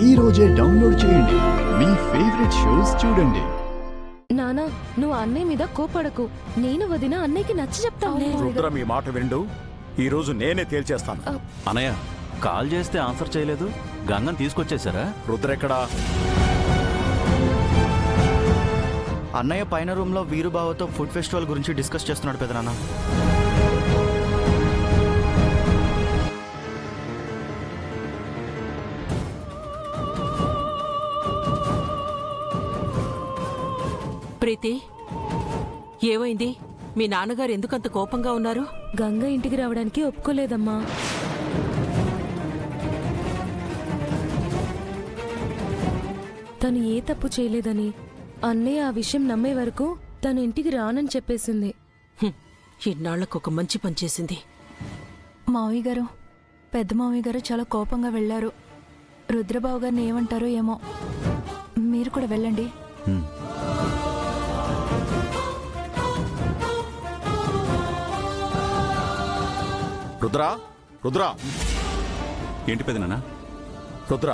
ఈ రోజే డౌన్లోడ్ చేయండి. మీ ఫేవరెట్ షోస్ చూడండి. నానా, నువ్వు అన్నయ్య మీద కోపడకు. నేను వదిన అన్నయ్యకి నచ్చి చెప్తాను. రుద్ర మీ మాట విండు. ఈ రోజు నేనే తేల్చేస్తాను. అనయ్య కాల్ చేస్తే ఆన్సర్ చేయలేదు. గంగని తీసుకొచ్చేసారా? రుద్ర ఎక్కడా? అన్నయ్య పైన రూమ్లో వీరుబావతో ఫుడ్ ఫెస్టివల్ గురించి డిస్కస్ చేస్తున్నాడు పెదనాన్న. ప్రీతి, ఏమైంది? మీ నాన్నగారు ఎందుకంత కోపంగా ఉన్నారు? గంగ ఇంటికి రావడానికి ఒప్పుకోలేదమ్మా. తను ఏ తప్పు చేయలేదని అన్నయ్య ఆ విషయం నమ్మే వరకు తన ఇంటికి రానని చెప్పేసింది. ఇన్నాళ్లకు ఒక మంచి పని చేసింది. మావయ్య గారు, పెద్ద మావయ్య గారు చాలా కోపంగా వెళ్లారు. రుద్రబాబు గారిని ఏమంటారో ఏమో. మీరు కూడా వెళ్ళండి. రుద్రా, రుద్రా, ఏంటి పెదనాన్న? రుద్ర,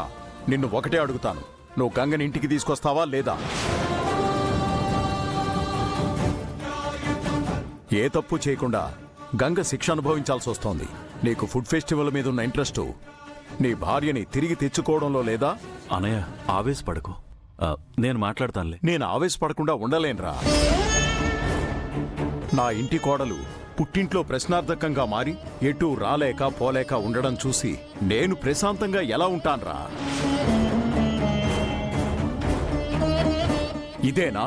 నిన్ను ఒకటే అడుగుతాను. నువ్వు గంగని ఇంటికి తీసుకొస్తావా లేదా? ఏ తప్పు చేయకుండా గంగ శిక్ష అనుభవించాల్సి వస్తోంది. నీకు ఫుడ్ ఫెస్టివల్ మీద ఉన్న ఇంట్రెస్ట్ నీ భార్యని తిరిగి తెచ్చుకోవడంలో లేదా? అనయ్య ఆవేశపడకు. నేను మాట్లాడతానులే. నేను ఆవేశపడకుండా ఉండలేనురా. నా ఇంటి కోడలు పుట్టింట్లో ప్రశ్నార్థకంగా మారి ఎటూ రాలేక పోలేక ఉండడం చూసి నేను ప్రశాంతంగా ఎలా ఉంటాన్రా? ఇదేనా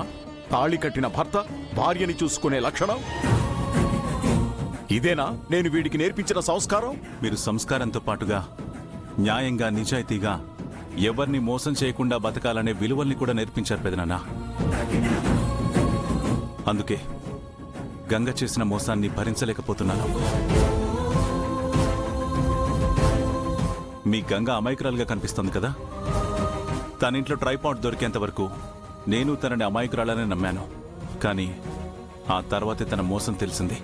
తాళి కట్టిన భర్త భార్యని చూసుకునే లక్షణం? ఇదేనా నేను వీడికి నేర్పించిన సంస్కారం? మీరు సంస్కారంతో పాటుగా న్యాయంగా నిజాయితీగా ఎవరిని మోసం చేయకుండా బతకాలనే విలువల్ని కూడా నేర్పించారు పెదనాన్న. అందుకే గంగ చేసిన మోసాన్ని భరించలేకపోతున్నాను. మీ గంగ అమాయకురాలుగా కనిపిస్తుంది కదా. తన ఇంట్లో ట్రైపాడ్ దొరికేంత వరకు నేను తనని అమాయకురాలనే నమ్మాను. కానీ ఆ తర్వాతే తన మోసం తెలిసింది.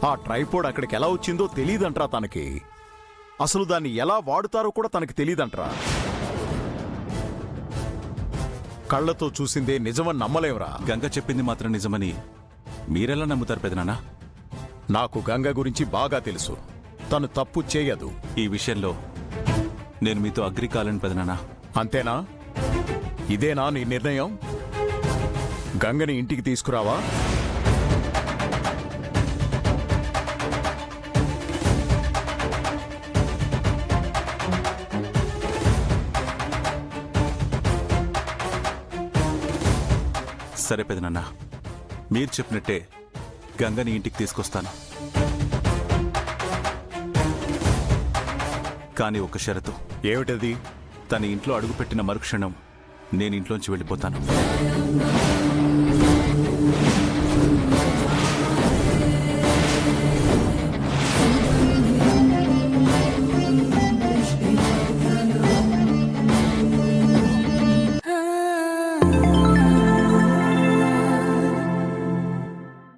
ఆ ట్రైపోడ్ అక్కడికి ఎలా వచ్చిందో తెలీదంట్రా తనకి. అసలు దాన్ని ఎలా వాడుతారో కూడా తనకి తెలీదంట్రా. కళ్లతో చూసిందే నిజమని నమ్మలేవురా. గంగ చెప్పింది మాత్రం నిజమని మీరెలా నమ్ముతారు పెదనాన్న? నాకు గంగ గురించి బాగా తెలుసు. తను తప్పు చేయదు. ఈ విషయంలో నేను మీతో అగ్రి కాలేను పెదనాన్న. అంతేనా? ఇదేనా నీ నిర్ణయం? గంగని ఇంటికి తీసుకురావా? సరే పెదనాన్న, మీరు చెప్పినట్టే గంగని ఇంటికి తీసుకొస్తాను. కానీ ఒక షరతు. ఏమిటది? తన ఇంట్లో అడుగుపెట్టిన మరుక్షణం నేను ఇంట్లోంచి వెళ్ళిపోతాను.